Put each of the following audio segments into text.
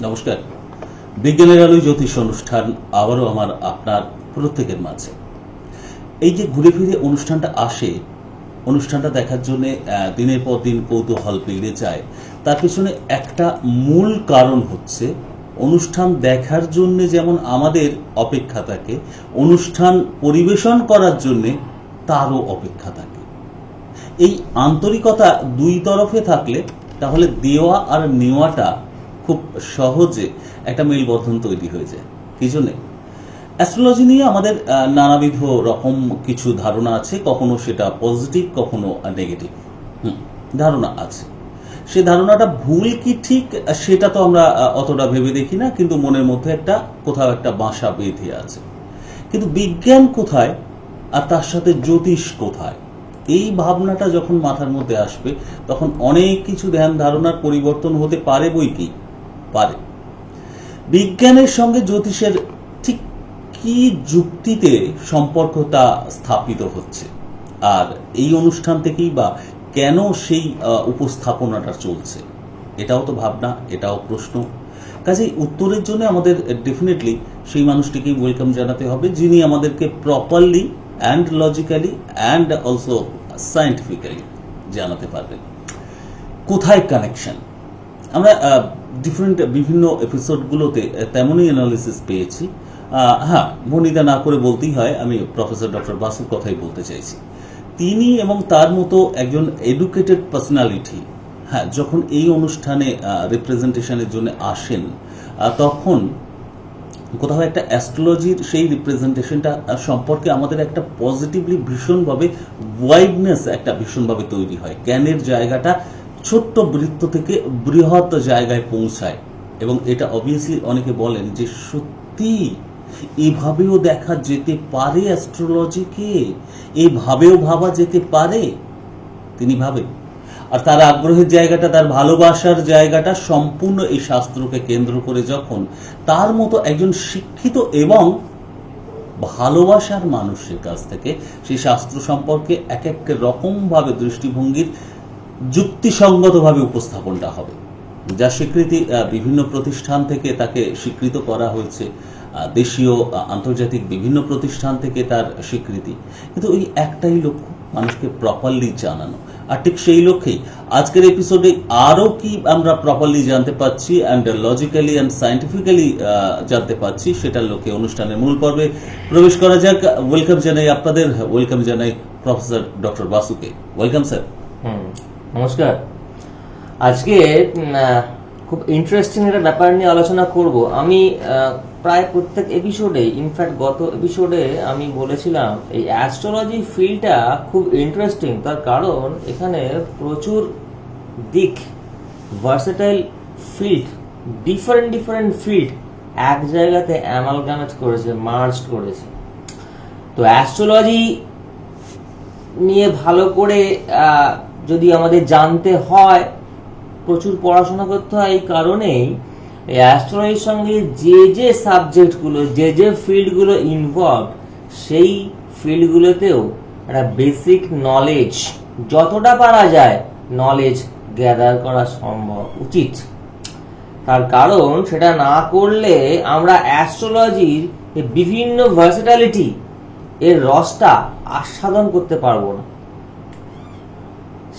নমস্কার। বিজ্ঞানের আলোয় জ্যোতিষ অনুষ্ঠান আবারও আপনার প্রত্যেকের মাঝে। এই যে ঘুরে ফিরে অনুষ্ঠানটা আসে, অনুষ্ঠানটা দেখার জন্য দিনের পর দিন কৌতূহল বেড়ে যায়। তার পেছনে একটা মূল কারণ হচ্ছে অনুষ্ঠান দেখার জন্য যেমন আমাদের অপেক্ষা থাকে, অনুষ্ঠান পরিবেশন করার জন্য তারও অপেক্ষা থাকে। এই আন্তরিকতা দুই তরফে থাকলে তাহলে দেওয়া আর নেওয়াটা খুব সহজে একটা মেলবন্ধন তৈরি হয়ে যায়। কি জন্যে? অ্যাস্ট্রোলজি নিয়ে আমাদের নানাবিধ রকম কিছু ধারণা আছে, কখনো সেটা পজিটিভ, কখনো নেগেটিভ ধারণা আছে। সে ধারণাটা ভুল কি ঠিক সেটা তো আমরা অতটা ভেবে দেখি না, কিন্তু মনের মধ্যে কোথাও একটা বাসা বেঁধে আছে। কিন্তু বিজ্ঞান কোথায় আর তার সাথে জ্যোতিষ কোথায়, এই ভাবনাটা যখন মাথার মধ্যে আসবে তখন অনেক কিছু ধ্যান ধারণার পরিবর্তন হতে পারে। বই কি পারে। বিজ্ঞানের সঙ্গে জ্যোতিষের ঠিক কি যুক্তিতে সম্পর্কটা স্থাপিত হচ্ছে, আর এই অনুষ্ঠান থেকেই বা কেন সেই উপস্থাপনাটা চলছে, এটাও তো ভাবনা, এটাও প্রশ্ন। কাজেই উত্তরের জন্য আমাদের ডেফিনেটলি সেই মানুষটিকেই ওয়েলকাম জানাতে হবে যিনি আমাদেরকে properly and logically and also scientifically জানাতে পারবেন কোথায় কানেকশন। আমরা বিভিন্ন এপিসোডগুলোতে তেমনই অ্যানালিসিস পেয়েছি। হ্যাঁ, ভনিতা না করে বলতেই হয়, আমি প্রফেসর ডক্টর বাসুর কথাই বলতে চাইছি। তিনি এবং তার মতো একজন এডুকেটেড পার্সোনালিটি যখন এই অনুষ্ঠানে রিপ্রেজেন্টেশনের জন্য আসেন, তখন কোথাও একটা অ্যাস্ট্রোলজির সেই রিপ্রেজেন্টেশনটা সম্পর্কে আমাদের একটা পজিটিভলি ভীষণভাবে ওয়াইডনেস একটা ভীষণভাবে তৈরি হয়। জ্ঞানের জায়গাটা ছোট্ট বৃত্ত থেকে বৃহৎ জায়গায় পৌঁছায়। এবং এটা অবভিয়াসলি অনেকে বলেন যে সত্যি এভাবেও দেখা যেতে পারে অ্যাস্ট্রোলজিকে, এভাবেও ভাবা যেতে পারে। তিনি ভাবেন, আর তার আগ্রহের জায়গাটা, তার ভালোবাসার জায়গাটা সম্পূর্ণ এই শাস্ত্রকে কেন্দ্র করে। যখন তার মতো একজন শিক্ষিত এবং ভালোবাসার মানুষের কাছ থেকে সেই শাস্ত্র সম্পর্কে এক এক রকমভাবে দৃষ্টিভঙ্গির যুক্তিসঙ্গতভাবে উপস্থাপনটা হবে, যার স্বীকৃতি বিভিন্ন প্রতিষ্ঠান থেকে তাকে স্বীকৃত করা হয়েছে, দেশীয় আন্তর্জাতিক বিভিন্ন প্রতিষ্ঠান থেকে তার স্বীকৃতি। কিন্তু ওই একটাই লক্ষ্য, মানুষকে প্রপারলি জানানো। আর ঠিক সেই লক্ষ্যেই আজকের এপিসোডে আরও কি আমরা প্রপারলি জানতে পারছি অ্যান্ড লজিক্যালি অ্যান্ড সায়েন্টিফিক্যালি জানতে পারছি, সেটার লক্ষ্যে অনুষ্ঠানের মূল পর্বে প্রবেশ করা যাক। ওয়েলকাম জানাই আপনাদের, ওয়েলকাম জানাই প্রফেসর ডক্টর বাসুকে। Welcome sir. নমস্কার। আজকে খুব ইন্টারেস্টিং একটা ব্যাপার নিয়ে আলোচনা করব। আমি প্রায় প্রত্যেক এপিসোডে, ইনফ্যাক্ট গত এপিসোডে আমি বলেছিলাম এই অ্যাস্ট্রোলজি ফিল্ডটা খুব ইন্টারেস্টিং, তার কারণ এখানে প্রচুর দিক, ভার্সেটাইল ফিল্ড, ডিফারেন্ট ফিল্ড এক জায়গাতে অ্যামালগামেট করেছে, মার্জ করেছে। তো অ্যাস্ট্রোলজি নিয়ে ভালো করে যদি আমাদের জানতে হয়, প্রচুর পড়াশোনা করতে হয়। এই কারণেই অ্যাস্ট্রোলজির সঙ্গে যে সাবজেক্টগুলো, যে ফিল্ডগুলো ইনভলভ, সেই ফিল্ডগুলোতেও একটা বেসিক নলেজ, যতটা পারা যায় নলেজ গ্যাদার করা সম্ভব উচিত। তার কারণ সেটা না করলে আমরা অ্যাস্ট্রোলজির বিভিন্ন ভার্সেটালিটি এর রসটা আস্বাদন করতে পারবো না।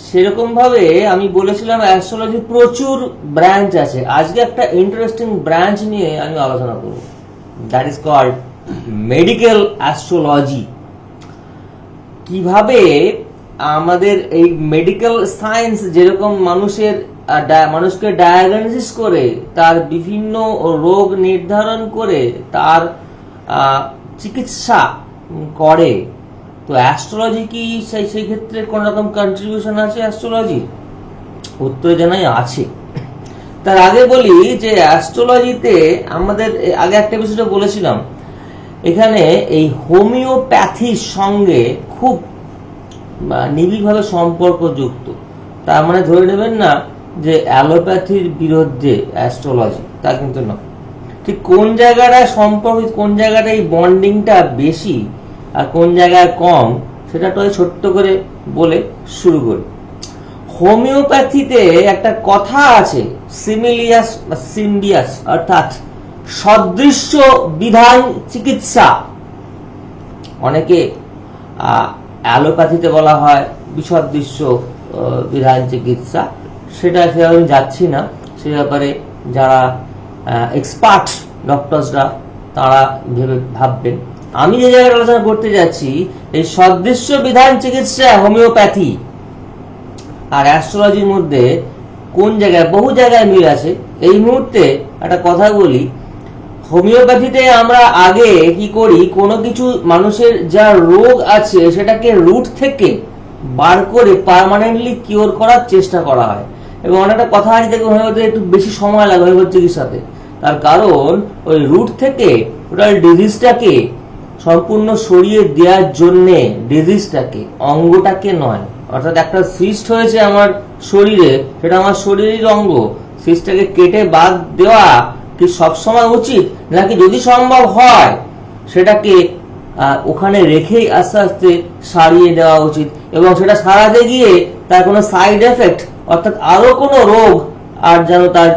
সেরকম ভাবে আমি বলেছিলাম অ্যাস্ট্রোলজির প্রচুর ব্রাঞ্চ আছে। আজকে একটা ইন্টারেস্টিং ব্রাঞ্চ নিয়ে আমি আলোচনা করব, that is called medical astrology. কিভাবে আমাদের এই মেডিকেল সায়েন্স যেরকম মানুষকে ডায়াগনোসিস করে, তার বিভিন্ন রোগ নির্ধারণ করে তার চিকিৎসা করে, তো অ্যাস্ট্রোলজি কি সেই ক্ষেত্রে কোন রকম কন্ট্রিবিউশন আছে অ্যাস্ট্রোলজি? উত্তর জানাই আছে। তার আগে বলি যে অ্যাস্ট্রোলজিতে আমাদের আগে একটা এপিসোডে বলেছিলাম, এখানে এই হোমিওপ্যাথির সঙ্গে খুব নিবিড়ভাবে সম্পর্কযুক্ত। তার মানে ধরে নেবেন না যে অ্যালোপ্যাথির বিরুদ্ধে অ্যাস্ট্রোলজি, তা কিন্তু না। ঠিক কোন জায়গাটা সম্পর্ক, কোন জায়গাটা এই বন্ডিংটা বেশি আর কোন জায়গায় কম, সেটা তো ছোট্ট করে বলে শুরু করি। হোমিওপ্যাথিতে একটা কথা আছে, সিমিলিয়াস বা সিম্বিয়াস, অর্থাৎ সদৃশ্য বিধান চিকিৎসা। অনেকে অ্যালোপ্যাথিতে বলা হয় বিসদৃশ্য বিধান চিকিৎসা, সেটা আমি যাচ্ছি না, সে ব্যাপারে যারা এক্সপার্ট ডক্টরসরা তারা ভাববেন। আমি যে জায়গায় আলোচনা করতে যাচ্ছি, এই সদৃশ্য বিধান চিকিৎসা হোমিওপ্যাথি আর অ্যাস্ট্রোলজির মধ্যে কোন জায়গায়, বহু জায়গায় মিল আছে। এই মুহূর্তে একটা কথা বলি, হোমিওপ্যাথিতে আমরা আগে কি করি, কোনো কিছু মানুষের যা রোগ আছে সেটাকে রুট থেকে বার করে পার্মানেন্টলি কিওর করার চেষ্টা করা হয়। এবং অনেকটা কথা আছে দেখো, হোমিওপ্যাথি একটু বেশি সময় লাগে হোমিওপ্যাথি চিকিৎসাতে, তার কারণ ওই রুট থেকে টোটাল ডিজিজটাকে সম্পূর্ণ সরিয়ে দেওয়ার জন্যে, ডিজিজটাকে, অঙ্গটাকে নয়। অর্থাৎ একটা সিস্ট হয়েছে আমার শরীরে, সেটা আমার শরীরের অঙ্গ, সিস্টটাকে কেটে বাদ দেওয়া কি সবসময় উচিত, নাকি যদি সম্ভব হয় সেটাকে ওখানে রেখেই আস্তে আস্তে সারিয়ে দেওয়া উচিত, এবং সেটা সারাতে গিয়ে তার কোনো সাইড এফেক্ট অর্থাৎ আরো কোনো রোগ আর যেন তার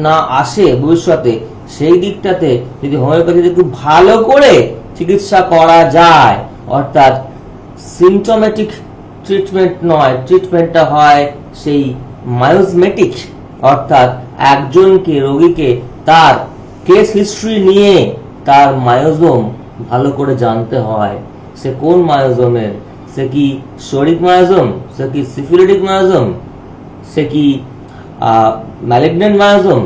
না আসে ভবিষ্যতে, সেই দিকটাতে যদি হোমিওপ্যাথিতে খুব ভালো করে চিকিৎসা করা যায়, অর্থাৎ সিমটোমেটিক ট্রিটমেন্ট নয়, ট্রিটমেন্টটা হয় সেই মায়োজমেটিক, অর্থাৎ একজনকে, রোগীকে তার কেস হিস্ট্রি নিয়ে তার মায়োজোম ভালো করে জানতে হয়। সে কোন মায়োজোমের, সে কি শরিক মায়োজোম, সে কি সিফিলিটিক মায়োজোম, সে কি ম্যালিগন্যান্ট মায়োজোম,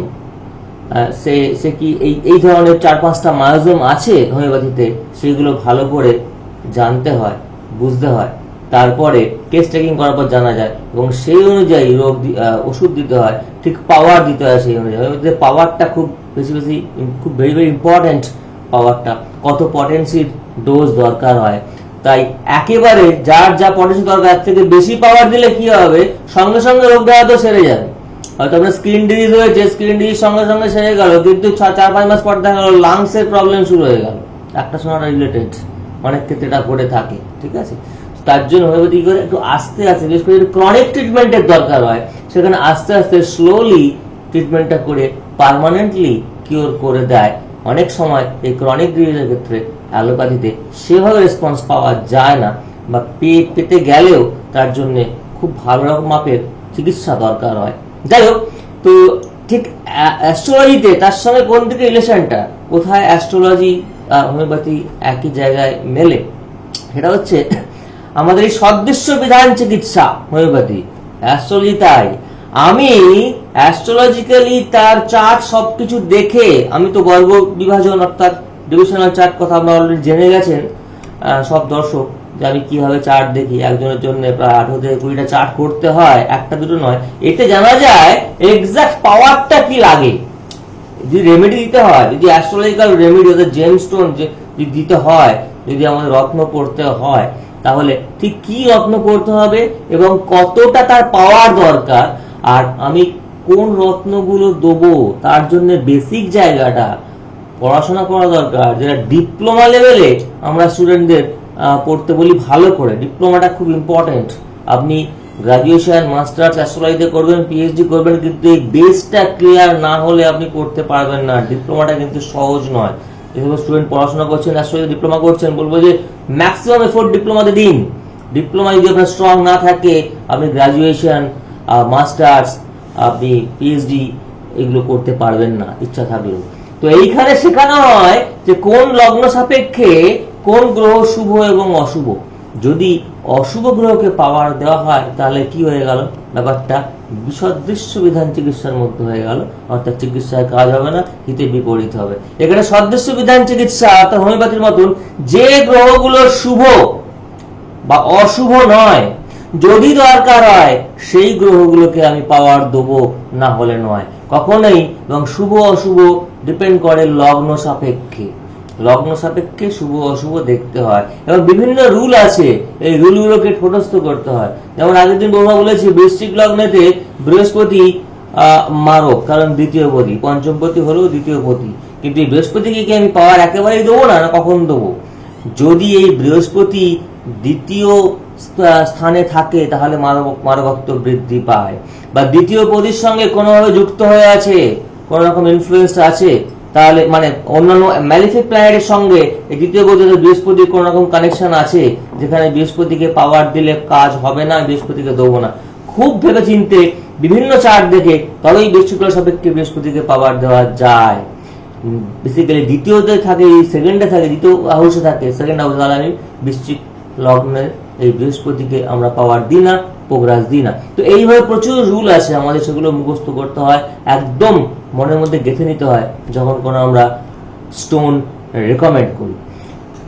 সে কি এই ধরনের 4-5টা মায়োজোম আছে হোমিওপ্যাথিতে, সেগুলো ভালো করে জানতে হয়, বুঝতে হয়, তারপরে কেস টেকিং করার পর জানা যায়, এবং সেই অনুযায়ী ওষুধ দিতে হয়, ঠিক পাওয়ার দিতে হয় সেই অনুযায়ী। পাওয়ারটা খুব খুব ভেরি ভেরি ইম্পর্টেন্ট। পাওয়ারটা কত পটেন্সির ডোজ দরকার হয়, তাই একেবারে যার যা পটেন্সি দরকার এর থেকে বেশি পাওয়ার দিলে কি হবে, সঙ্গে সঙ্গে রোগটা হয়তো সেরে যাবে। হয়তো আপনার স্ক্রিন ডিজিজ হয়েছে, স্ক্রিন ডিজিজ সঙ্গে সঙ্গে সেরে গেল, কিন্তু 4-5 মাস পর দেখা গেল লাংসের প্রবলেম শুরু হয়ে গেল। একটা সময় রিলেটেড অনেক ক্ষেত্রে এটা করে থাকে, ঠিক আছে। তার জন্য হোমিওপ্যাথি করে একটু আস্তে আস্তে, বিশেষ করে ক্রনিক ট্রিটমেন্টের দরকার হয়, সেখানে আস্তে আস্তে স্লোলি ট্রিটমেন্টটা করে পার্মানেন্টলি কিওর করে দেয়। অনেক সময় এই ক্রনিক ডিজিজের ক্ষেত্রে অ্যালোপ্যাথিতে সেভাবে রেসপন্স পাওয়া যায় না, বা পেতে গেলেও তার জন্য খুব ভালো রকম মাপের চিকিৎসা দরকার হয়। যাই হোক, তো ঠিক অ্যাস্ট্রোলজিতে তার সঙ্গে কোন দিকে রিলেশনটা, কোথায় অ্যাস্ট্রোলজি আর হোমিওপ্যাথি একই জায়গায় মেলে, সেটা হচ্ছে আমাদের এই সদৃশ্য বিধান চিকিৎসা হোমিওপ্যাথি, অ্যাস্ট্রোলজি তাই। আমি অ্যাস্ট্রোলজিক্যালি তার চার্ট সবকিছু দেখে, আমি তো বর্গ বিভাজন অর্থাৎ ডিভিশনাল চার্ট কথা আপনারা অলরেডি জেনে গেছেন সব দর্শক, যে আমি কিভাবে চার্ট দেখি। একজনের জন্য প্রায় 18 থেকে 20টা চার্ট করতে হয়, একটা দুটো নয়। এতে জানা যায় এক্সাক্ট পাওয়ারটা কি লাগে। যদি রেমেডি দিতে হয়, যদি অ্যাস্ট্রোলজিক্যাল রেমেডি অর্থাৎ জেমস্টোন যদি দিতে হয়, যদি আমাদের রত্ন পড়তে হয়, তাহলে ঠিক কি রত্ন পড়তে হবে এবং কতটা তার পাওয়ার দরকার, আর আমি কোন রত্নগুলো দেবো, তার জন্য বেসিক জায়গাটা পড়াশোনা করা দরকার, যেটা ডিপ্লোমা লেভেলে আমরা স্টুডেন্টদের পড়তে বলি ভালো করে। ডিপ্লোমাটা খুব ইম্পর্টেন্ট। আপনি গ্রাজুয়েশন, মাস্টার্স অ্যাস্ট্রোলজিতে করবেন, পিএইচডি করবেন, কিন্তু এই বেসটা ক্লিয়ার না হলে আপনি করতে পারবেন না। ডিপ্লোমাটা কিন্তু সহজ নয়। যেসব স্টুডেন্ট পড়াশোনা করছেন, অ্যাস্ট্রোলজি ডিপ্লোমা করছেন, বলবো যে ম্যাক্সিমাম এফোর্ট ডিপ্লোমাতে দিন। ডিপ্লোমা যদি আপনার স্ট্রং না থাকে, আপনি গ্রাজুয়েশন, মাস্টার্স, আপনি পিএইচডি এগুলো করতে পারবেন না ইচ্ছা থাকলেও। তো এইখানে শেখানো হয় যে কোন লগ্ন সাপেক্ষে কোন গ্রহ শুভ এবং অশুভ। যদি অশুভ গ্রহকে পাওয়ার দেওয়া হয়, তাহলে কি হয়ে গেল, ব্যাপারটা বিসদৃশ্য বিধান চিকিৎসার মধ্যে হয়ে গেল, অর্থাৎ চিকিৎসায় কাজ হবে না, হিতে বিপরীত হবে। এখানে সদৃশ্য বিধান চিকিৎসা অর্থাৎ হোমিওপ্যাথির মতন যে গ্রহগুলো শুভ বা অশুভ নয়, যদি দরকার হয় সেই গ্রহগুলোকে আমি পাওয়ার দেবো, না হলে নয় কখনোই। এবং শুভ অশুভ ডিপেন্ড করে লগ্ন সাপেক্ষে। লগ্ন সাপেক্ষে শুভ অশুভ দেখতে হয়, এবং বিভিন্ন রুল আছে, এই রুলগুলোকে ঠোঁটস্থ করতে হয়। যেমন আগের দিন বৌমা বলেছি, বৃশ্চিক লগ্নেতে বৃহস্পতি মারক, কারণ দ্বিতীয় পতি, পঞ্চম পতি হলেও দ্বিতীয় পতি। কিন্তু এই বৃহস্পতিকে কি আমি পাওয়ার একেবারেই দেবো না, কখন দেবো? যদি এই বৃহস্পতি দ্বিতীয় স্থানে থাকে তাহলে মারকত্ব বৃদ্ধি পায়, বা দ্বিতীয় পতির সঙ্গে কোনোভাবে যুক্ত হয়ে আছে, কোন রকম ইনফ্লুয়েন্স আছে, তাহলে মানে অন্যান্য ম্যালিফিক প্ল্যানেটের সঙ্গে এই দ্বিতীয় পতিতে বৃহস্পতির কোন রকম কানেকশন আছে, যেখানে বৃহস্পতিকে পাওয়ার দিলে কাজ হবে না, বৃহস্পতিকে দেবো না। খুব ভেবে চিনতে বিভিন্ন চার্ট দেখে তবেই বৃশ্চিকের সাপেক্ষে বৃহস্পতিকে পাওয়ার দেওয়া যায়। বেসিক্যালি দ্বিতীয়তে থাকে, সেকেন্ডে থাকে, দ্বিতীয় হাউসে থাকে, সেকেন্ড হাউসে, তাহলে আমি বৃশ্চিক লগ্নের এই বৃহস্পতিকে আমরা পাওয়ার দিই না, প্রোগ্রাস দিই না। তো এইভাবে প্রচুর রুল আছে আমাদের, সেগুলো মুখস্থ করতে হয়, একদম মনের মধ্যে গেঁথে নিতে হয় যখন কোনো আমরা স্টোন রেকমেন্ড করি।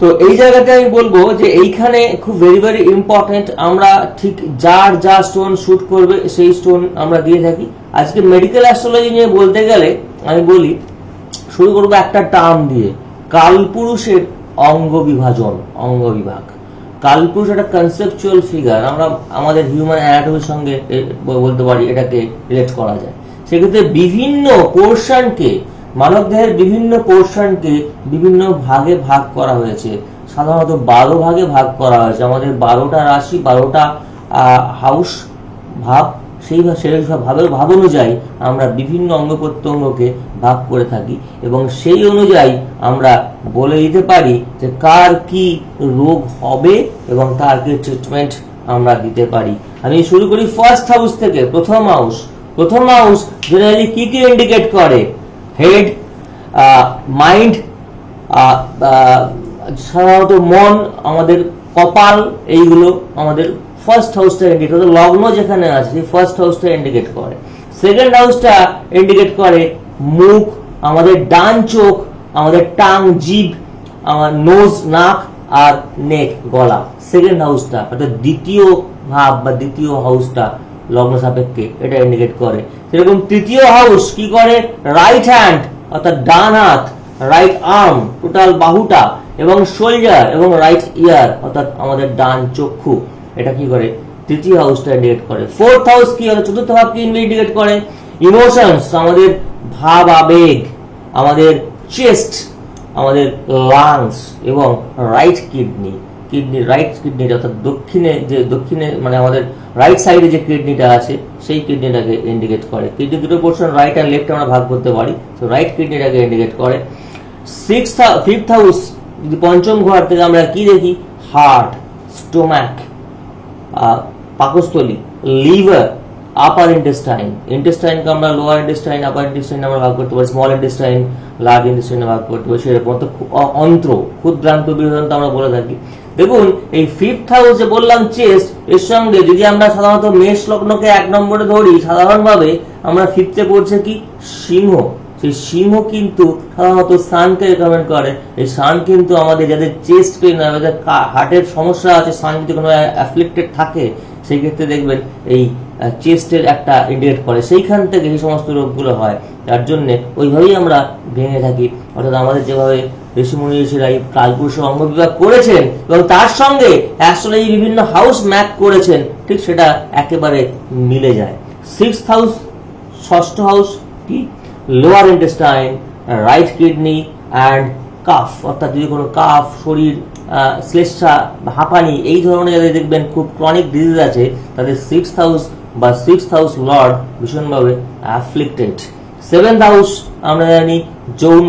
তো এই জায়গাতে আমি বলবো যে এইখানে খুব ভেরি ভেরি ইম্পর্টেন্ট, আমরা ঠিক যার যা স্টোন শুট করবে সেই স্টোন আমরা দিয়ে থাকি। আজকে মেডিকেল অ্যাস্ট্রোলজি নিয়ে বলতে গেলে আমি বলি, শুরু করবো একটা টার্ম দিয়ে, কালপুরুষের অঙ্গ বিভাজন, অঙ্গ বিভাগ। কালপুরুষ একটা কনসেপচুয়াল ফিগার, আমরা আমাদের হিউম্যান অ্যানাটমির সঙ্গে বলতে পারি, এটাকে রিলেট করা যায়। সেক্ষেত্রে বিভিন্ন পোর্শনকে, মানব দেহের বিভিন্ন পোর্শনকে বিভিন্ন ভাগে ভাগ করা হয়েছে, সাধারণত 12 ভাগে ভাগ করা হয়েছে। আমাদের 12টা রাশি, 12টা হাউস ভাব, সেই ভাব অনুযায়ী আমরা বিভিন্ন অঙ্গ প্রত্যঙ্গকে ভাগ করে থাকি, এবং সেই অনুযায়ী আমরা বলে দিতে পারি যে কার কি রোগ হবে এবং তার কি ট্রিটমেন্ট আমরা দিতে পারি। আমি শুরু করি ফার্স্ট হাউস থেকে। প্রথম হাউস, প্রথম হাউস জেনারেলি কি কি ইন্ডিকেট করে? হেড, মাইন্ড, সাধারণত মন, আমাদের কপাল, এইগুলো আমাদের ফার্স্ট হাউসটা ইন্ডিকেট করে। লগ্ন যেখানে আছে সেই ফার্স্ট হাউসটা ইন্ডিকেট করে। সেকেন্ড হাউসটা ইন্ডিকেট করে মুখ, আমাদের ডান চোখ, আমাদের টাং, জিভ, আমার নোজ, নাক, আর নেক, গলা। সেকেন্ড হাউসটা অর্থাৎ দ্বিতীয় ভাব বা দ্বিতীয় হাউসটা লগ্ন সাপেক্ষে এটা ইন্ডিকেট করে। সেরকম তৃতীয় হাউস কি করে? রাইট হ্যান্ড অর্থাৎ ডান হাত, রাইট আর্ম, টোটাল বাহুটা, এবং শোল্ডার, এবং রাইট ইয়ার অর্থাৎ আমাদের ডান চক্ষু, এটা কি করে? তৃতীয় হাউসটা ইন্ডিকেট করে। ফোর্থ হাউস কি হলো? চতুর্থ ভাব কি ইন্ডিকেট করে? ইমোশনস, আমাদের ভাব আবেগ, আমাদের চেস্ট, আমাদের লাংস, এবং রাইট কিডনি, রাইট কিডনি অর্থাৎ দক্ষিণে মানে আমাদের রাইট সাইডে যে কিডনিটা আছে সেই কিডনিটাকে ইন্ডিকেট করে। কিডনি দুটো পোর্শন, রাইট আর লেফট আমরা ভাগ করতে পারি, তো রাইট কিডনিটাকে ইন্ডিকেট করে। ফিফথ হাউস, যদি পঞ্চম ঘর থেকে আমরা কি দেখি? হার্ট, স্টোম্যাক, পাকস্থলী, লিভার, আপার ইন্টেস্টাইন। ইন্টেস্টাইনকে আমরা লোয়ার ইন্টেস্টাইন, আপার ইন্টেস্টাইন আমরা ভাগ করতে পারি, স্মল ইন্টেস্টাইন, লার্জ ইন্টেস্টাইনে ভাগ করতে পারি। সেরকম অন্ত্র, ক্ষুদ্রান্ত বৃহদান্ত আমরা বলে থাকি। দেখুন এই ফিফথ হাউস যে বললাম চেস্ট, এর সঙ্গে যদি আমরা সাধারণত মেষ লগ্নকে 1 নম্বরে ধরি, সাধারণভাবে আমরা ফিফথে পড়ছে কি? সিংহ। সেই সিংহ কিন্তু সাধারণত সানকে রেকমেন্ড করে। এই সান কিন্তু আমাদের যাদের চেস্ট পেইন, যাদের হার্টের সমস্যা আছে, সান যদি কোনো অ্যাফ্লিক্টেড থাকে, সেই ক্ষেত্রে দেখবেন এই চেস্টের একটা ইন্ডিকেট করে, সেইখান থেকে এই সমস্ত রোগগুলো হয়। তার জন্য ওইভাবেই আমরা ভেঙে থাকি। অর্থাৎ আমাদের যেভাবে ঋষিমুনি ঋষিরা এই কালপুরুষের অঙ্গ বিভাগ করেছেন এবং তার সঙ্গে আসলে এই বিভিন্ন হাউস ম্যাপ করেছেন, ঠিক সেটা একেবারে মিলে যায়। সিক্সথ হাউস, ষষ্ঠ হাউস কি? Lower intestine, right kidney and calf, অর্থাৎ যদি কোনো কাফ, শরীর, শ্লেষ্মা, হাঁপানি, এই ধরনের যাদের দেখবেন খুব ক্রনিক ডিজিজ আছে, তাদের সিক্সথ হাউস বা সিক্সথ হাউস লর্ড ভীষণভাবে অ্যাফ্লিক্টেড। সেভেন্থ হাউস আমরা জানি যৌন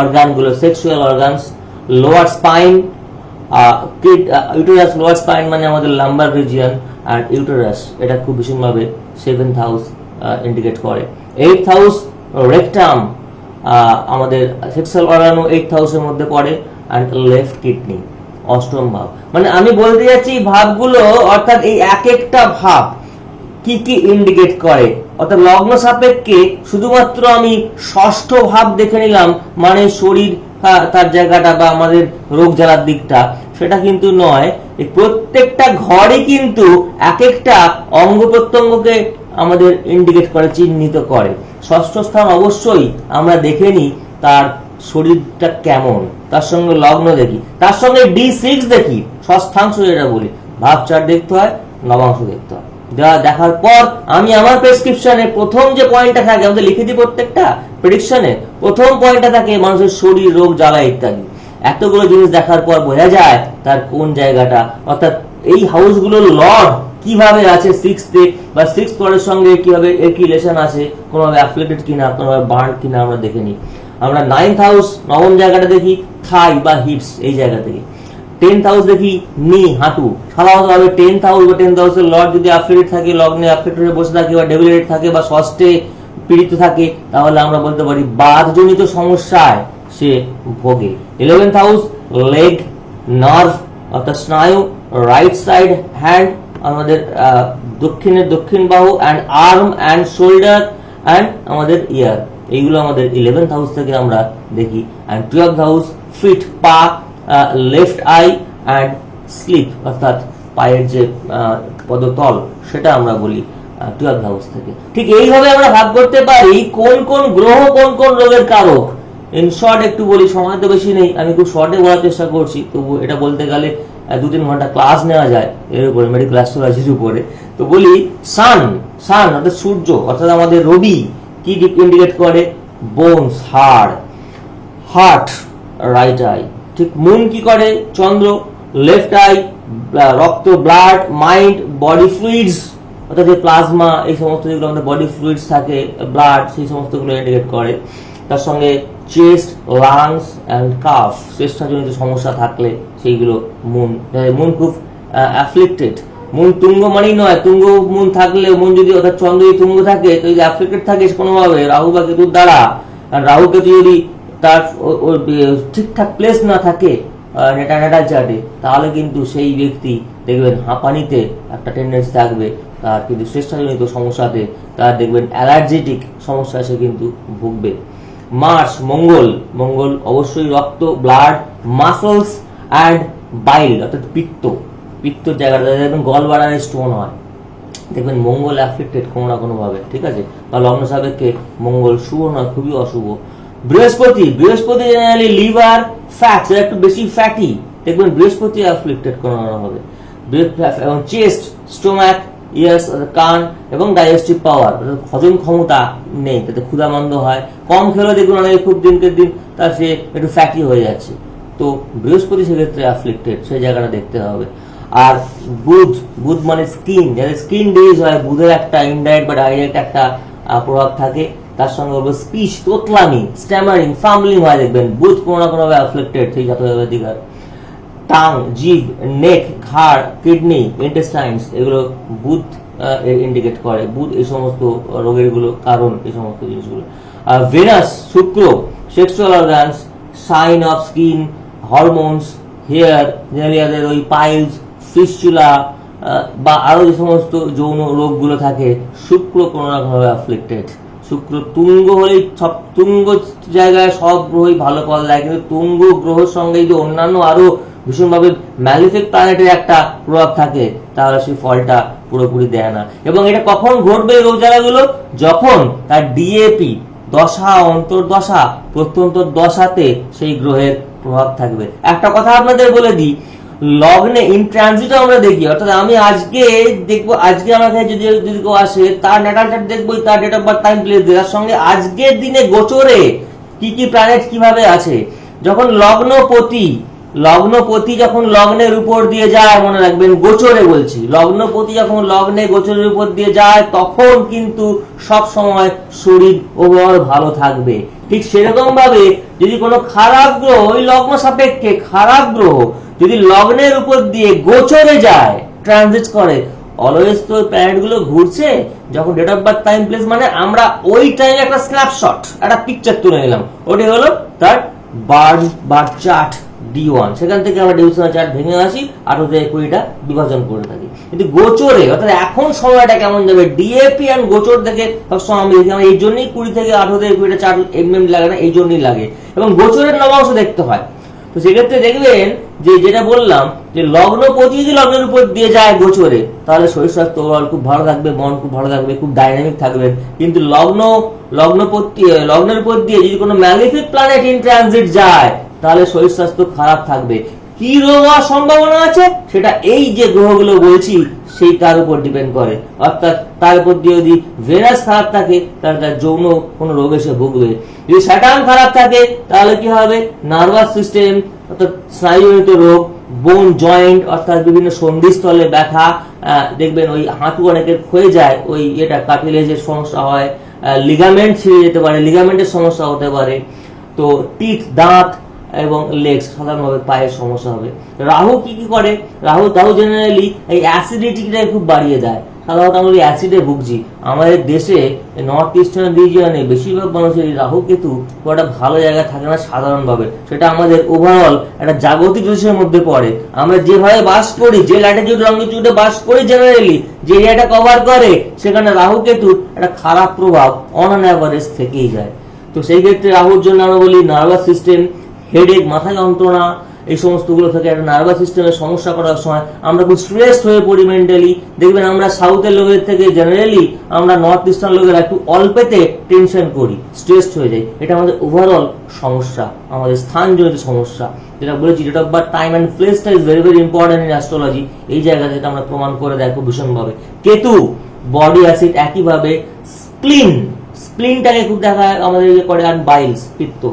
অর্গানগুলো, sexual organs, lower spine, uterus, lower spine মানে আমাদের লাম্বার রিজিয়ন, অ্যান্ড ইউটেরাস, এটা খুব ভীষণভাবে সেভেন্থ হাউস ইন্ডিকেট করে। এইথ হাউস রেকটাম, আমাদের সেক্সুয়াল অর্গানও এইথ হাউসের মধ্যে পড়ে, অ্যান্ড লেফট কিডনি, অষ্টম ভাব। মানে আমি বলতে যাচ্ছি ভাবগুলো, অর্থাৎ এই এক একটা ভাব কি কি ইন্ডিকেট করে, অর্থাৎ লগ্ন সাপেক্ষে শুধুমাত্র আমি ষষ্ঠ ভাব দেখে নিলাম মানে শরীর, তার জায়গাটা বা আমাদের রোগ জ্বালার দিকটা, সেটা কিন্তু নয়। এই প্রত্যেকটা ঘরই কিন্তু এক একটা অঙ্গ প্রত্যঙ্গকে আমাদের ইন্ডিকেট করে, চিহ্নিত করে। ষষ্ঠ স্থান অবশ্যই আমরা দেখে নিই তার শরীরটা কেমন, তার সঙ্গে লগ্ন দেখি, তার সঙ্গে D6 দেখি, ষষ্ঠাংশ যেটা বলি, ভাব চার্ট দেখতে হয়, নবাংশ দেখতে হয়। দেখার পর আমি আমার প্রেসক্রিপশনে প্রথম যে পয়েন্টটা থাকে, আমাদের লিখে দিই প্রত্যেকটা প্রেডিকশনে, প্রথম পয়েন্টটা থাকে মানুষের শরীর, রোগ জ্বালা ইত্যাদি। এতগুলো জিনিস দেখার পর বোঝা যায় তার কোন জায়গাটা, অর্থাৎ এই হাউসগুলোর লর্ড কিভাবে আছে সিক্সথে বা সিক্স লর্ডের সঙ্গে কিভাবে এর কি রিলেশন আছে, কোনোভাবে অ্যাফ্লিক্টেড কিনা, কোনোভাবে বার্ন কিনা আমরা দেখে নিই। আমরা 9th হাউস নবম জায়গাটা দেখি থাই বা হিপস এই জায়গা থেকে। 10th হাউস দেখি নি হাঁটু। সাধারণতভাবে 10th হাউস বা 10th হাউসের লর্ড যদি অ্যাফ্লিক্টেড থাকে, লগ্নে অ্যাফ্লিক্টেড হয়ে বসে থাকে বা ডেবিলিটেড থাকে বা ষষ্ঠে পীড়িত থাকে, তাহলে আমরা বলতে পারি বাতজনিত সমস্যায় সে ভোগে। 11th হাউস লেগ, নার্ভ অর্থাৎ স্নায়ু, রাইট সাইড হ্যান্ড আমাদের দক্ষিণ বাহু, and arm and shoulder and আমাদের ইয়ার, এইগুলো আমাদের 11th হাউস থেকে আমরা দেখি। অ্যান্ড 12th হাউস ফিট, পা, লেফট আই অ্যান্ড স্লিপ অর্থাৎ পায়ের যে পদতল সেটা আমরা বলি 12th হাউস থেকে। ঠিক এইভাবে আমরা ভাগ করতে পারি কোন কোন গ্রহ কোন কোন রোগের কারক। ইন শর্ট একটু বলি, সময় তো বেশি নেই, আমি খুব শর্টে বলার চেষ্টা করছি, তবু এটা বলতে গেলে 2-3 ঘন্টা ক্লাস নেওয়া যায় এর উপরে, মেডিকেল অ্যাস্ট্রোলজির উপরে। তো বলি সান অর্থাৎ সূর্য অর্থাৎ আমাদের রবি কি ইন্ডিকেট করে? বোনস, হাড়, হার্ট, রাইট আই। ঠিক মুন কি করে? চন্দ্র, লেফট আই, রক্ত, ব্লাড, মাইন্ড, বডি ফ্লুইডস অর্থাৎ যে প্লাজমা, এই সমস্ত যেগুলো আমাদের বডি ফ্লুইডস থাকে, ব্লাড, সেই সমস্তগুলো ইন্ডিকেট করে। তার সঙ্গে চেস্ট, লাংস অ্যান্ড কাফ, চেষ্টাজনিত সমস্যা থাকলে সেইগুলো মুন। মুন খুব অ্যাফ্লিক্টেড, মুন তুঙ্গ মানেই নয়, তুঙ্গ মুন থাকলে, মুন যদি অর্থাৎ চন্দ্র যদি তুঙ্গ থাকে, তো যদি অ্যাফ্লিক্টেড থাকে কোনোভাবে রাহু বা কেতুর দ্বারা, আর রাহু কেতু যদি তার ঠিকঠাক প্লেস না থাকে নেটাল চার্টে, তাহলে কিন্তু সেই ব্যক্তি দেখবেন হাঁপানিতে একটা টেন্ডেন্সি থাকবে, তার কিন্তু চেষ্টাজনিত সমস্যাতে তার দেখবেন অ্যালার্জেটিক সমস্যা সে কিন্তু ভুগবে। মার্স, মঙ্গল অবশ্যই রক্ত, ব্লাড, মাসলস অ্যান্ড বাইল অর্থাৎ পিত্তর জায়গাটা দেখবেন গল বাড়ানো স্টোন হয়, দেখবেন মঙ্গল অ্যাফ্লিক্টেড কোনো না কোনো ভাবে, ঠিক আছে। বা লগ্ন সাপেক্ষে মঙ্গল শুভ নয়, খুবই অশুভ। বৃহস্পতি জেনারেলি লিভার, ফ্যাট, একটু বেশি ফ্যাটি, দেখবেন বৃহস্পতি অ্যাফ্লিক্টেড কোনো না হবে। এবং চেস্ট, স্টোম্যাক, ইয়ার্স কান এবং ডাইজেস্টিভ পাওয়ার হজম ক্ষমতা নেই, তাতে ক্ষুধামন্দ হয়। কম খেলে দেখুন অনেকে খুব দিনকে দিন তার সে একটু ফ্যাটি হয়ে যাচ্ছে, তো বৃহস্পতি সেক্ষেত্রে অ্যাফ্লিক্টেড, সেই জায়গাটা দেখতে হবে। আর বুধ মানে স্কিন, যাদের স্কিন ডিজিজ হয়, বুধের একটা ইনডাইরেক্ট বা ডাইরেক্ট একটা প্রভাব থাকে। তার সঙ্গে বলবো স্পিচ, তোতলামি, স্ট্যামারিং, ফাম্বলিং হয়, দেখবেন বুধ কোনো না কোনোভাবে অ্যাফ্লিক্টেড সেই জাতীয় দিকার। টাং, জিভ, নেক, ঘাড়, কিডনি, ইন্টেস্টাইনস, এগুলো বুধ ইন্ডিকেট করে। বুধ এই সমস্ত রোগের গুলো কারণ, এই সমস্ত জিনিসগুলো। Venus, Shukra, sexual organs, sign of skin, hormones, hair, generally ওই পাইলস, ফিস্চুলা বা আরো যে সমস্ত যৌন রোগগুলো থাকে, শুক্র কোনো না কোনোভাবে অ্যাফ্লিক্টেড। শুক্র তুঙ্গ হলেই সব, তুঙ্গ জায়গায় সব গ্রহই ভালো পাওয়া যায়, কিন্তু তুঙ্গ গ্রহের সঙ্গে যদি অন্যান্য আরো ভীষণভাবে ম্যালিফিক প্ল্যানেটের একটা প্রভাব থাকে, তাহলে সেই ফলটা পুরোপুরি দেয় না। এবং এটা কখন ঘটবে এই রোগ জ্বালাগুলো? যখন তার ডিএপি দশা, অন্তর্দশা, প্রত্যন্তর দশাতে সেই গ্রহের প্রভাব থাকবে। একটা কথা আপনাদের বলে দিই, লগ্নে ইন ট্রানজিট আমরা দেখি, অর্থাৎ আমি আজকে দেখবো, আজকে আমার কাছে যদি কেউ আসে, তার ন্যাটাল চার্ট দেখবো, তার date of birth, time, place, তার সঙ্গে আজকের দিনে গোচরে কি কি প্ল্যানেট কিভাবে আছে। যখন লগ্নপতি যখন লগ্নের উপর দিয়ে যায়, মনে রাখবেন গোচরে বলছি, লগ্নপতি যখন লগ্নে গোচরের উপর দিয়ে যায়, তখন কিন্তু সব সময় শরীর ওভার ভালো থাকবে। ঠিক সেরকম ভাবে যদি কোনো খারাপ গ্রহ, ওই লগ্ন সাপেক্ষে খারাপ গ্রহ যদি লগ্নের উপর দিয়ে গোচরে যায়, ট্রানজিট করে, অলওয়েজ তো প্ল্যানেট গুলো ঘুরছে, যখন date of birth, time, place, মানে আমরা ওই টাইমে একটা স্ন্যাপশট, একটা পিকচার তুলে নিলাম, ওটাই হলো তার বার্থ চার্ট D1। সেখান থেকে আমরা ডিভিশনাল চার্ট ভেঙে আসি, 18 থেকে 20টা বিভাজন করে থাকি। কিন্তু গোচরে অর্থাৎ এখন সময়টা কেমন যাবে, ডিএপি আর গোচর থেকে সবসময় আমি দেখি, এই জন্যই 20 থেকে 18 থেকে 20টা চার্ট এমএম লাগে না, এই জন্যই লাগে। এবং গোচরের নবাংশ দেখতে হয়। তো সেক্ষেত্রে দেখবেন যে যেটা বললাম, যে লগ্নপতি যদি লগ্নের উপর দিয়ে যায় গোচরে, তাহলে শরীর স্বাস্থ্য ওভারঅল খুব ভালো থাকবে, মন খুব ভালো থাকবে, খুব ডাইনামিক থাকবেন। কিন্তু লগ্নের উপর দিয়ে যদি কোনো ম্যালিফিক প্ল্যানেট ইন ট্রানজিট যায়, তাহলে শরীর স্বাস্থ্য খারাপ থাকবে। কি রোগ হওয়ার সম্ভাবনা আছে, সেটা এই যে গ্রহগুলো বলছি সেই তার উপর ডিপেন্ড করে। অর্থাৎ তার উপর দিয়ে যদি ভেনাস খারাপ থাকে, তাহলে তার যৌন কোনো রোগে সে ভুগবে। যদি স্যাটার্ন খারাপ থাকে, তাহলে কি হবে, নার্ভাস সিস্টেম অর্থাৎ স্নায়ুজনিত রোগ, বোন জয়েন্ট অর্থাৎ বিভিন্ন সন্ধিস্থলে ব্যথা, দেখবেন ওই হাঁটু অনেকের ক্ষয়ে যায়, ওই এটা কার্টিলেজের সমস্যা হয়, লিগামেন্ট ছিঁড়ে যেতে পারে, লিগামেন্টের সমস্যা হতে পারে। তো টিথ, দাঁত এবং লেগস, সাধারণভাবে পায়ের সমস্যা হবে। রাহু কি কি করে? রাহু জেনারেলি এই অ্যাসিডিটিটা খুব বাড়িয়ে দেয়। সাধারণত আমরা অ্যাসিডে ভুগছি। আমাদের দেশে নর্থ ইস্টার্ন রিজিয়নে বেশিরভাগ মানুষের রাহু কেতু খুব একটা ভালো জায়গায় থাকে না সাধারণভাবে। সেটা আমাদের ওভারঅল একটা জাগতিক জ্যোতিষের মধ্যে পড়ে। আমরা যেভাবে বাস করি, যে ল্যাটিটিউড লঙ্গিটিউডে বাস করি, জেনারেলি যে এরিয়াটা কভার করে, সেখানে রাহু কেতু একটা খারাপ প্রভাব অন অ্যান অ্যাভারেজ থেকেই যায়। তো সেই ক্ষেত্রে রাহুর জন্য আমরা বলি নার্ভাস সিস্টেম, হেডেক, মাথা যন্ত্রণা, এই সমস্তগুলো থেকে একটা নার্ভাস সিস্টেমের সমস্যা করার সময় আমরা খুব স্ট্রেসড হয়ে পড়ি মেন্টালি। দেখবেন আমরা সাউথের লোকের থেকে জেনারেলি আমরা নর্থ ইস্টার্ন লোকেরা একটু অল্পেতে টেনশন করি, স্ট্রেসড হয়ে যাই। এটা আমাদের ওভারঅল সমস্যা, আমাদের স্থানজনিত সমস্যা। যেটা বলেছি, date of birth, time and প্লেসটা is very very important in astrology. এই জায়গাতে এটা আমরা প্রমাণ করে দেখো ভীষণভাবে। কেতু, বডি অ্যাসিড, একইভাবে স্প্লিনটাকে খুব দেখা আমাদের করে, আর বাইলস, পিত্ত।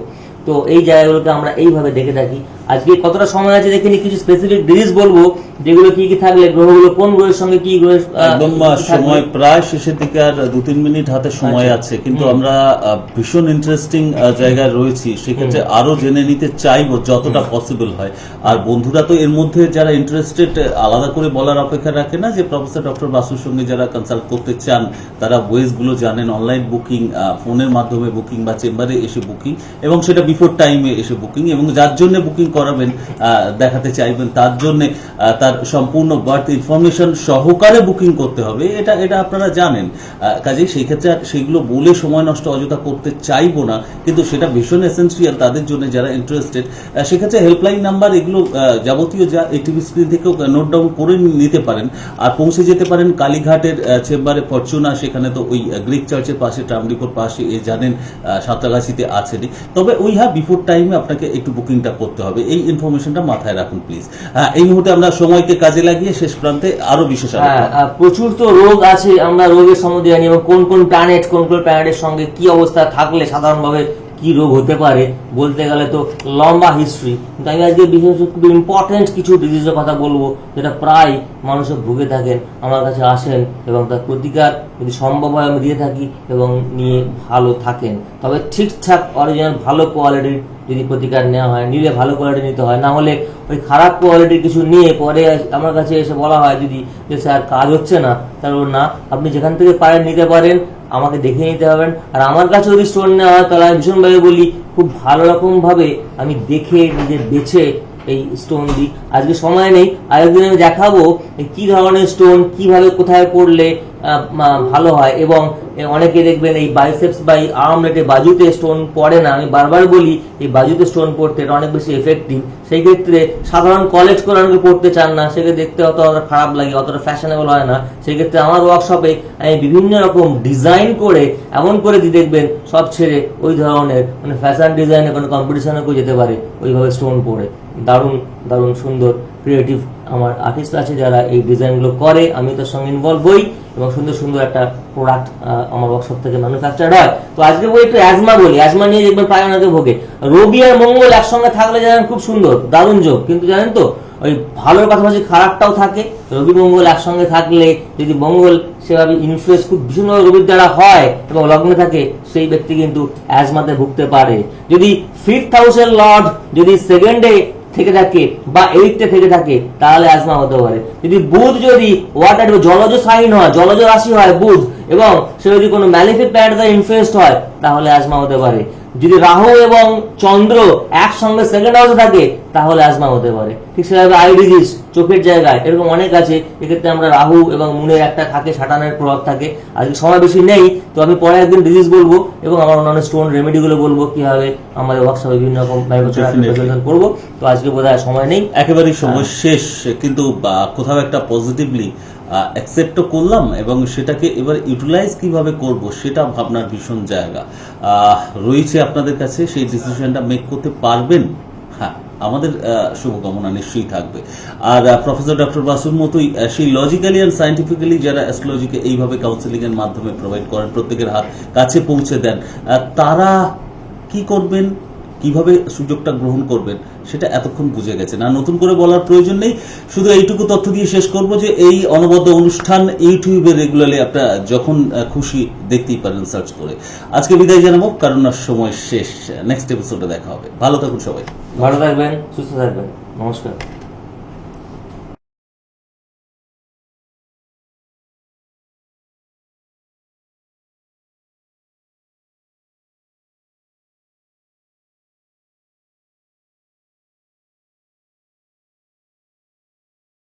তো এই জায়গাগুলোকে আমরা এইভাবে দেখে থাকি। আজকে কতটা সময় আছে দেখে কিছু স্পেসিফিক ডিজিজ বলবো, যেগুলো কি কি থাকলে গ্রহগুলো কোন গ্রহের সঙ্গে কি গ্রহের একদম সময় প্রায় শেষের দিকে, আর 2-3 মিনিট হাতে সময় আছে, কিন্তু আমরা ভীষণ ইন্টারেস্টিং জায়গায় রয়েছি। সেক্ষেত্রে আরো জেনে নিতে চাইবো যতটা পসিবল হয়। আর বন্ধুরা তো এর মধ্যে যারা ইন্টারেস্টেড, আলাদা করে বলার অপেক্ষা রাখে না যে প্রফেসর ডক্টর বাসুর সঙ্গে যারা কনসাল্ট করতে চান, তারা ওয়েজ গুলো জানেন, অনলাইন বুকিং, ফোনের মাধ্যমে বুকিং বা চেম্বারে এসে বুকিং, এবং সেটা বিফোর টাইমে এসে বুকিং, এবং যার জন্য বুকিং করাবেন, দেখাতে চাইবেন, তার জন্য তার সম্পূর্ণ বার্থ ইনফরমেশন সহকারে বুকিং করতে হবে। এটা আপনারা জানেন। কাজেই সেই ক্ষেত্রে সেগুলো বলে সময় নষ্ট অযথা করতে চাইবো না, কিন্তু সেটা ভীষণ এসেন্সিয়াল তাদের জন্য যারা ইন্টারেস্টেড। সেক্ষেত্রে হেল্পলাইন নাম্বার, এগুলো যাবতীয় যা এই টিভি স্ক্রিন থেকেও নোট ডাউন করে নিতে পারেন। আর পৌঁছে যেতে পারেন কালীঘাটের চেম্বারে, ফরচুনা, সেখানে তো ওই গ্রিক চার্চের পাশে, ট্রামডিপোর পাশে, জানেন সাঁতরাগাছিতে আছেনই। তবে ওই বিফোর টাইমে আপনাকে একটু বুকিংটা করতে হবে। এই ইনফরমেশনটা মাথায় রাখুন প্লিজ। এই মুহূর্তে আমরা সময়কে কাজে লাগিয়ে শেষ প্রান্তে আরো বিশেষ প্রচুর তো রোগ আছে, আমরা রোগের সম্বন্ধে জানি, এবং কোন কোন প্ল্যানেটের সঙ্গে কি অবস্থা থাকলে সাধারণভাবে কি রোগ হতে পারে, বলতে গেলে তো লম্বা হিস্ট্রি। কিন্তু আমি আজকে বিশেষ খুব ইম্পর্টেন্ট কিছু ডিজিজের কথা বলবো, যেটা প্রায় মানুষের ভুগে থাকেন, আমার কাছে আসেন, এবং তার প্রতিকার যদি সম্ভব হয় আমি দিয়ে থাকি, এবং নিয়ে ভালো থাকেন। তবে ঠিকঠাক অরিজিনাল ভালো কোয়ালিটির যদি প্রতিকার নেওয়া হয়, নিলে ভালো কোয়ালিটি নিতে হয়, না হলে ওই খারাপ কোয়ালিটির কিছু নিয়ে পরে আমার কাছে এসে বলা হয় যদি যে স্যার কাজ হচ্ছে না, তাহলে না, আপনি যেখান থেকে পারেন নিতে পারেন, আমাকে দেখে নিতে হবেন। আর আমার কাছে যদি স্টোন নেওয়া হয়, তাহলে আমি ভীষণভাবে বলি, খুব ভালো রকম ভাবে আমি দেখে নিজে বেছে এই স্টোন দিই। আজকে সময় নেই, আরেকদিন আমি দেখাবো কি ধরনের স্টোন কিভাবে কোথায় পড়লে ভালো হয়। এবং অনেকে দেখবেন এই বাইসেপস বা আর্মলেটে, বাজুতে স্টোন পড়ে না। আমি বারবার বলি এই বাজুতে স্টোন পড়তে এটা অনেক বেশি এফেক্টিভ। সেই ক্ষেত্রে সাধারণ কলেজ করে অনেকে পড়তে চান না, সেক্ষেত্রে দেখতে অতটা খারাপ লাগে, অতটা ফ্যাশনেবল হয় না। সেই ক্ষেত্রে আমার ওয়ার্কশপে আমি বিভিন্ন রকম ডিজাইন করে এমন করে দিয়ে দেখবেন সব ছেড়ে ওই ধরনের মানে ফ্যাশন ডিজাইনে কোনো কম্পিটিশনে কেউ যেতে পারে ওইভাবে স্টোন পড়ে। দারুণ দারুণ সুন্দর ক্রিয়েটিভ আমার আর্টিস্ট আছে যারা এই ডিজাইনগুলো করে, আমি তার সঙ্গে ইনভলভ হই, এবং সুন্দর সুন্দর একটা প্রোডাক্ট আমার ওয়ার্কশপ থেকে ম্যানুফ্যাকচার হয়। তো আজকে বই একটু অ্যাজমা বলি। অ্যাজমা নিয়ে দেখবেন প্রায় অনেকে ভোগে। রবি আর মঙ্গল একসঙ্গে থাকলে জানেন খুব সুন্দর, দারুণ যোগ। কিন্তু জানেন তো ওই ভালোর পাশাপাশি খারাপটাও থাকে। রবি মঙ্গল একসঙ্গে থাকলে যদি মঙ্গল সেভাবে ইনফ্লুয়েন্স খুব ভীষণভাবে রবির দ্বারা হয় এবং লগ্নে থাকে, সেই ব্যক্তি কিন্তু অ্যাজমাতে ভুগতে পারে। যদি 5th হাউসের লর্ড যদি সেকেন্ডে থেকে থাকে বা 8th থেকে থাকে, তাহলে অ্যাজমা হতে পারে। যদি বুধ যদি ওয়াটার জলজ সাইন হয়, জলজ রাশি হয় বুধ, এবং সে যদি কোনো ম্যালিফিক প্ল্যানেট দ্বারা ইনফ্লুয়েন্সড হয়, তাহলে অ্যাজমা হতে পারে। যদি রাহু এবং চন্দ্র একসঙ্গে সেকেন্ড হাউসে থাকে, তাহলে অ্যাজমা হতে পারে। ঠিক সেভাবে আই ডিজিজ, চোখের জায়গায়, এরকম অনেক আছে। এক্ষেত্রে আমরা রাহু এবং মুনের একটা থাকে, সাটানের প্রভাব থাকে। আজকে সময় বেশি নেই, তো আমি পরে একদিন ডিজিজ বলবো, এবং আমার অন্যান্য স্টোন রেমেডিগুলো বলবো কিভাবে আমাদের ওয়ার্কশপে বিভিন্ন রকম ম্যানুফ্যাকচার করবো। তো আজকে বোধহয় সময় নেই, একেবারেই সময় শেষ। কিন্তু কোথাও একটা পজিটিভলি অ্যাকসেপ্টও করলাম, এবং সেটাকে এবার ইউটিলাইজ কিভাবে করব সেটা ভাবনার ভীষণ জায়গা রয়েছে আপনাদের কাছে। সেই ডিসিশনটা মেক করতে পারবেন, হ্যাঁ, আমাদের শুভকামনা নিশ্চয়ই থাকবে। আর প্রফেসর ডক্টর বাসুর মতোই সেই লজিক্যালি অ্যান্ড সায়েন্টিফিক্যালি যারা অ্যাস্ট্রোলজিকে এইভাবে কাউন্সেলিং এর মাধ্যমে প্রোভাইড করেন, প্রত্যেকের হাত কাছে পৌঁছে দেন, তারা কি করবেন, কিভাবে সুযোগটা গ্রহণ করবেন সেটা এতক্ষণ বুঝে গেছেন। আর নতুন করে বলার প্রয়োজন নেই, শুধু এইটুকু তথ্য দিয়ে শেষ করব যে এই অনবদ্য অনুষ্ঠান ইউটিউবে রেগুলারলি আপনারা যখন খুশি দেখতেই পারেন সার্চ করে। আজকে বিদায় জানাবো, কারণ আর সময় শেষ। নেক্সট এপিসোডে দেখা হবে। ভালো থাকুন সবাই। ভালো থাকবেন, সুস্থ থাকবেন। নমস্কার।